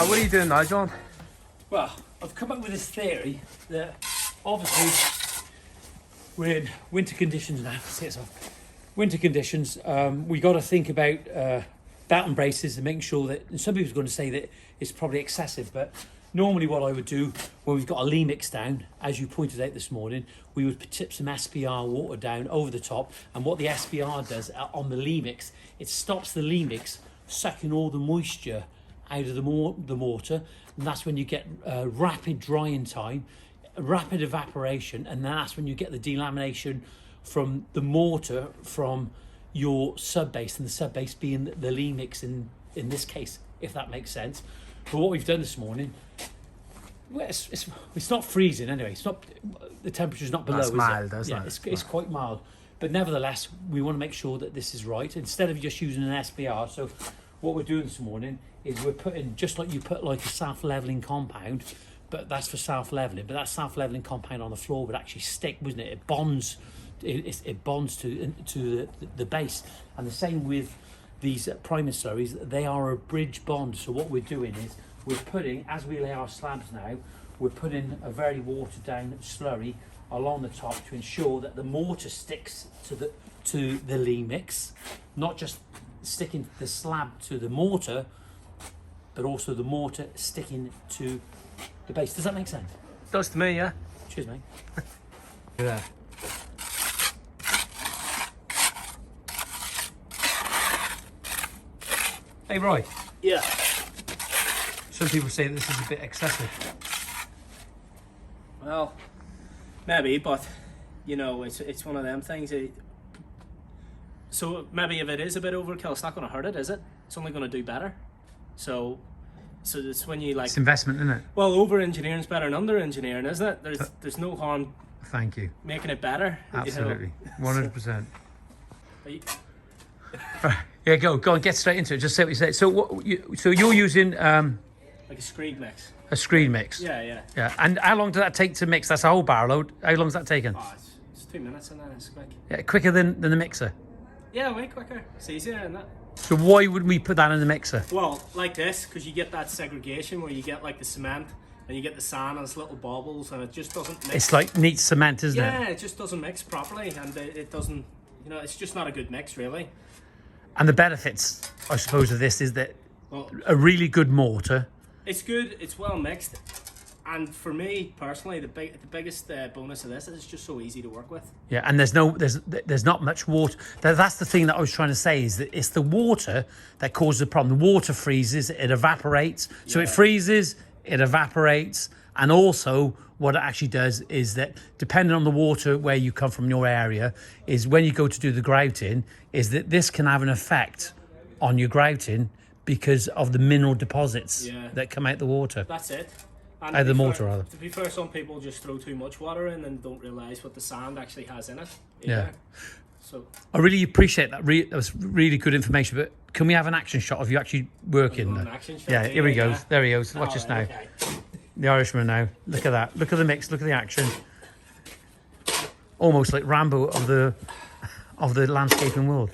What are you doing now, John? Well, I've come up with this theory that obviously we're in winter conditions now. See it off. Winter conditions. We got to think about batten braces and making sure that. And some people are going to say that it's probably excessive, but normally what I would do when we've got a lee mix down, as you pointed out this morning, we would tip some SPR water down over the top. And what the SPR does on the lee mix, it stops the lee mix sucking all the moisture out of the mortar, and that's when you get rapid drying time, rapid evaporation, and that's when you get the delamination from the mortar from your sub base, and the sub base being the lee mix in this case, if that makes sense. But what we've done this morning, well, it's not freezing anyway. It's not, the temperature's not below. That's mild, is it? isn't Yeah, it? it's quite mild. But nevertheless, we want to make sure that this is right instead of just using an SPR. So what we're doing this morning is we're putting, just like you put like a self-leveling compound, but that's for self-leveling, but that self-leveling compound on the floor would actually stick, wouldn't it? It bonds, it bonds to the base. And the same with these priming slurries, they are a bridge bond. So what we're doing is we're putting, as we lay our slabs now, we're putting a very watered down slurry along the top to ensure that the mortar sticks to the lee mix, not just sticking the slab to the mortar, but also the mortar sticking to the base. Does that make sense? Does to me, yeah. Cheers, mate. Yeah. Hey, Roy. Yeah. Some people say this is a bit excessive. Well, maybe, but you know, it's one of them things. So maybe if it is a bit overkill, it's not going to hurt it, is it? It's only going to do better. So it's when you like. It's investment, isn't it? Well, over engineering is better than under engineering, isn't it? There's no harm. Thank you. Making it better. Absolutely, You know? 100%. So, Yeah, go on, get straight into it. Just say what you say. So so you're using like a screed mix. a screen mix. Yeah. Yeah. And how long does that take to mix? That's a whole barrel load. How long is that taking? Oh, it's 2 minutes and then it's quick. Yeah, quicker than the mixer. Yeah, way quicker. It's easier than that. So why would we put that in the mixer? Well, like this, because you get that segregation where you get like the cement and you get the sand and its little bubbles, and it just doesn't mix. It's like neat cement, isn't it? Yeah, it just doesn't mix properly, and it doesn't. You know, it's just not a good mix, really. And the benefits, I suppose, of this is that Well, a really good mortar. it's good. It's well mixed, and for me personally, the biggest bonus of this is it's just so easy to work with. Yeah, and there's not much water. That's the thing that I was trying to say, is that it's the water that causes the problem. The water freezes, it evaporates. So it freezes, it evaporates, and also what it actually does is that, depending on the water where you come from, your area, is when you go to do the grouting, is that this can have an effect on your grouting because of the mineral deposits that come out the water. That's it. And Out of the to be mortar, fair- rather. To be fair, some people just throw too much water in and don't realise what the sand actually has in it. Yeah. So I really appreciate that. That was really good information. But can we have an action shot of you actually working? an action shot, Yeah, here he goes. yeah. There he goes. Watch us now. Alright, okay. The Irishman now. Look at that. Look at the mix. Look at the action. Almost like Rambo of the landscaping world.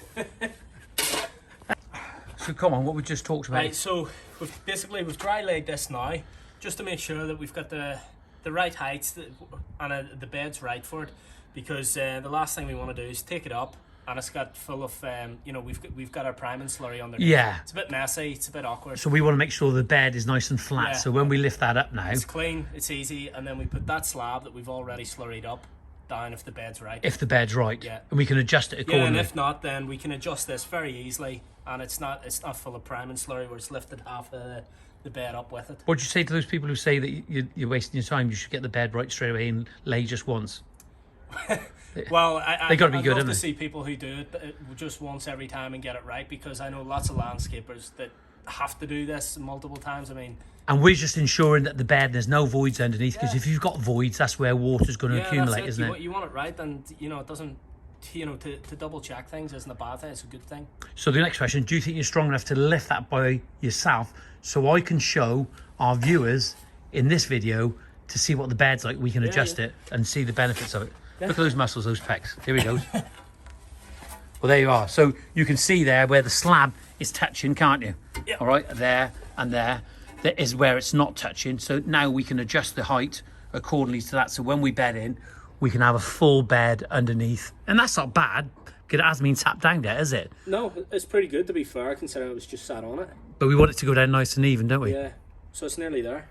So come on, what we just talked about. Right, so we've dry laid this now, just to make sure that we've got the right heights and the bed's right for it, because the last thing we want to do is take it up and it's got full of we've got our priming slurry underneath. Yeah. It's a bit messy, it's a bit awkward. So we want to make sure the bed is nice and flat. Yeah. So when we lift that up now, It's clean, it's easy, and then we put that slab that we've already slurried up down if the bed's right. if the bed's right, Yeah. and we can adjust it Yeah, accordingly. and if not, then we can adjust this very easily, and it's not full of priming slurry where it's lifted half the bed up with it. What do you say to those people who say that you're wasting your time? You should get the bed right straight away and lay just once. Well, They gotta be I'd good, love haven't to they? see people who do it just once every time and get it right, because I know lots of landscapers that have to do this multiple times. I mean, And we're just ensuring that the bed, there's no voids underneath, because if you've got voids, that's where water's going to accumulate, that's isn't it? You want it right, and it doesn't. To double check things isn't a bad thing. It's a good thing. So the next question, do you think you're strong enough to lift that by yourself so I can show our viewers in this video to see what the bed's like? We can adjust it and see the benefits of it. Look at those muscles, those pecs. Here he goes. Well, there you are. So you can see there where the slab is touching, can't you? Yep. All right, there and there. that is where it's not touching. So now we can adjust the height accordingly to that. So when we bed in, we can have a full bed underneath. And that's not bad, because it hasn't been tapped down yet, is it? No, it's pretty good to be fair, considering it was just sat on it. But we want it to go down nice and even, don't we? Yeah, so it's nearly there.